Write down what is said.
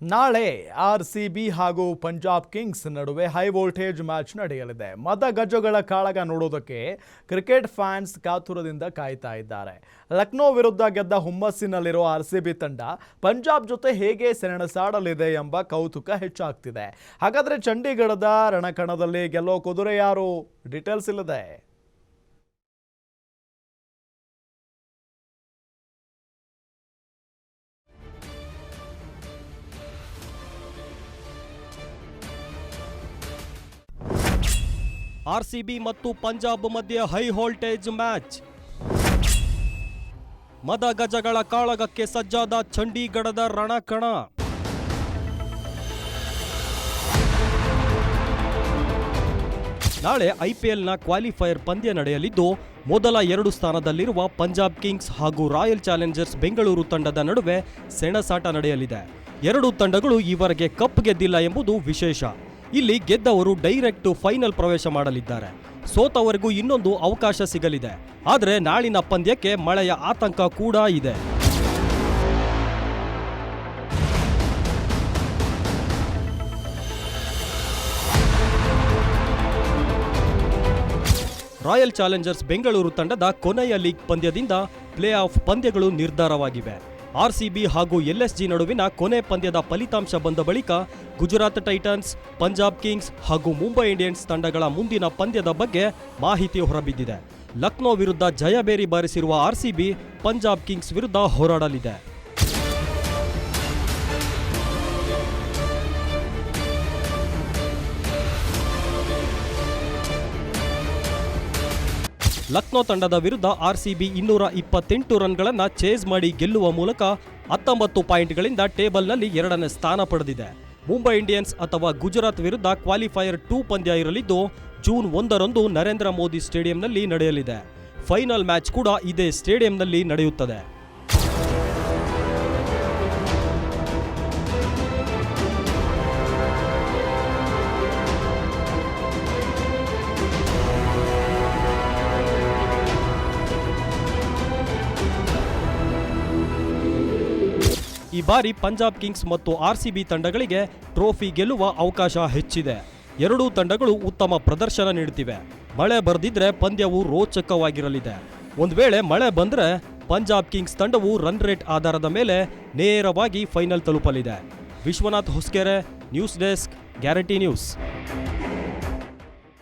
ನಾಳೆ ಆರ್ಸಿಬಿ ಹಾಗೂ ಪಂಜಾಬ್ ಕಿಂಗ್ಸ್ ನಡುವೆ ಹೈ ವೋಲ್ಟೇಜ್ ಮ್ಯಾಚ್ ನಡೆಯಲಿದೆ. ಮದಗಜಗಳ ಕಾಳಗ ನೋಡೋದಕ್ಕೆ ಕ್ರಿಕೆಟ್ ಫ್ಯಾನ್ಸ್ ಕಾತುರದಿಂದ ಕಾಯ್ತಾ ಇದ್ದಾರೆ. ಲಕ್ನೋ ವಿರುದ್ಧ ಗೆದ್ದ ಹುಮ್ಮಸ್ಸಿನಲ್ಲಿರೋ ಆರ್ಸಿಬಿ ತಂಡ ಪಂಜಾಬ್ ಜೊತೆ ಹೇಗೆ ಸೆಣಸಾಡಲಿದೆ ಎಂಬ ಕೌತುಕ ಹೆಚ್ಚಾಗ್ತಿದೆ. ಹಾಗಾದ್ರೆ ಚಂಡೀಗಢದ ರಣಕಣದಲ್ಲಿ ಗೆಲ್ಲೋ ಕುದುರೆ ಯಾರು? ಡೀಟೇಲ್ಸ್ ಇಲ್ಲದೆ ಆರ್ಸಿಬಿ ಮತ್ತು ಪಂಜಾಬ್ ಮಧ್ಯೆ ಹೈ ವೋಲ್ಟೇಜ್ ಮ್ಯಾಚ್. ಮದಗಜಗಳ ಕಾಳಗಕ್ಕೆ ಸಜ್ಜಾದ ಚಂಡೀಗಢದ ರಣಕಣ. ನಾಳೆ ಐಪಿಎಲ್ನ ಕ್ವಾಲಿಫೈಯರ್ ಪಂದ್ಯ ನಡೆಯಲಿದ್ದು, ಮೊದಲ 2 ಸ್ಥಾನದಲ್ಲಿರುವ ಪಂಜಾಬ್ ಕಿಂಗ್ಸ್ ಹಾಗೂ ರಾಯಲ್ ಚಾಲೆಂಜರ್ಸ್ ಬೆಂಗಳೂರು ತಂಡದ ನಡುವೆ ಸೆಣಸಾಟ ನಡೆಯಲಿದೆ. ಎರಡೂ ತಂಡಗಳು ಈವರೆಗೆ ಕಪ್ ಗೆದ್ದಿಲ್ಲ ಎಂಬುದು ವಿಶೇಷ. ಇಲ್ಲಿ ಗೆದ್ದವರು ಡೈರೆಕ್ಟ್ ಫೈನಲ್ ಪ್ರವೇಶ ಮಾಡಲಿದ್ದಾರೆ. ಸೋತವರಿಗೂ ಇನ್ನೊಂದು ಅವಕಾಶ ಸಿಗಲಿದೆ. ಆದರೆ ನಾಳಿನ ಪಂದ್ಯಕ್ಕೆ ಮಳೆಯ ಆತಂಕ ಕೂಡ ಇದೆ. ರಾಯಲ್ ಚಾಲೆಂಜರ್ಸ್ ಬೆಂಗಳೂರು ತಂಡದ ಕೊನೆಯ ಲೀಗ್ ಪಂದ್ಯದಿಂದ ಪ್ಲೇ ಆಫ್ ಪಂದ್ಯಗಳು ನಿರ್ಧಾರವಾಗಿವೆ. ಆರ್ಸಿಬಿ ಹಾಗೂ ಎಲ್ಎಸ್ಜಿ ನಡುವಿನ ಕೊನೆ ಪಂದ್ಯದ ಫಲಿತಾಂಶ ಬಂದ ಬಳಿಕ ಗುಜರಾತ್ ಟೈಟನ್ಸ್, ಪಂಜಾಬ್ ಕಿಂಗ್ಸ್ ಹಾಗೂ ಮುಂಬೈ ಇಂಡಿಯನ್ಸ್ ತಂಡಗಳ ಮುಂದಿನ ಪಂದ್ಯದ ಬಗ್ಗೆ ಮಾಹಿತಿ ಹೊರಬಿದ್ದಿದೆ. ಲಕ್ನೋ ವಿರುದ್ಧ ಜಯಬೇರಿ ಬಾರಿಸಿರುವ ಆರ್ಸಿಬಿ ಪಂಜಾಬ್ ಕಿಂಗ್ಸ್ ವಿರುದ್ಧ ಹೋರಾಡಲಿದೆ. ಲಕ್ನೋ ತಂಡದ ವಿರುದ್ಧ ಆರ್ಸಿಬಿ 228 ರನ್ಗಳನ್ನು ಚೇಸ್ ಮಾಡಿ ಗೆಲ್ಲುವ ಮೂಲಕ 19 ಪಾಯಿಂಟ್ಗಳಿಂದ ಟೇಬಲ್ನಲ್ಲಿ 2ನೇ ಸ್ಥಾನ ಪಡೆದಿದೆ. ಮುಂಬೈ ಇಂಡಿಯನ್ಸ್ ಅಥವಾ ಗುಜರಾತ್ ವಿರುದ್ಧ ಕ್ವಾಲಿಫೈಯರ್ 2 ಪಂದ್ಯ ಇರಲಿದ್ದು, ಜೂನ್ 1ರಂದು ನರೇಂದ್ರ ಮೋದಿ ಸ್ಟೇಡಿಯಂನಲ್ಲಿ ನಡೆಯಲಿದೆ. ಫೈನಲ್ ಮ್ಯಾಚ್ ಕೂಡ ಇದೇ ಸ್ಟೇಡಿಯಂನಲ್ಲಿ ನಡೆಯುತ್ತದೆ. ಈ ಬಾರಿ ಪಂಜಾಬ್ ಕಿಂಗ್ಸ್ ಮತ್ತು ಆರ್ಸಿಬಿ ತಂಡಗಳಿಗೆ ಟ್ರೋಫಿ ಗೆಲ್ಲುವ ಅವಕಾಶ ಹೆಚ್ಚಿದೆ. ಎರಡೂ ತಂಡಗಳು ಉತ್ತಮ ಪ್ರದರ್ಶನ ನೀಡುತ್ತಿವೆ. ಮಳೆ ಬರೆದಿದ್ರೆ ಪಂದ್ಯವು ರೋಚಕವಾಗಿರಲಿದೆ. ಒಂದು ವೇಳೆ ಮಳೆ ಬಂದರೆ ಪಂಜಾಬ್ ಕಿಂಗ್ಸ್ ತಂಡವು ರನ್ ರೇಟ್ ಆಧಾರದ ಮೇಲೆ ನೇರವಾಗಿ ಫೈನಲ್ ತಲುಪಲಿದೆ. Vishwanath Hosakere, news desk, guarantee news.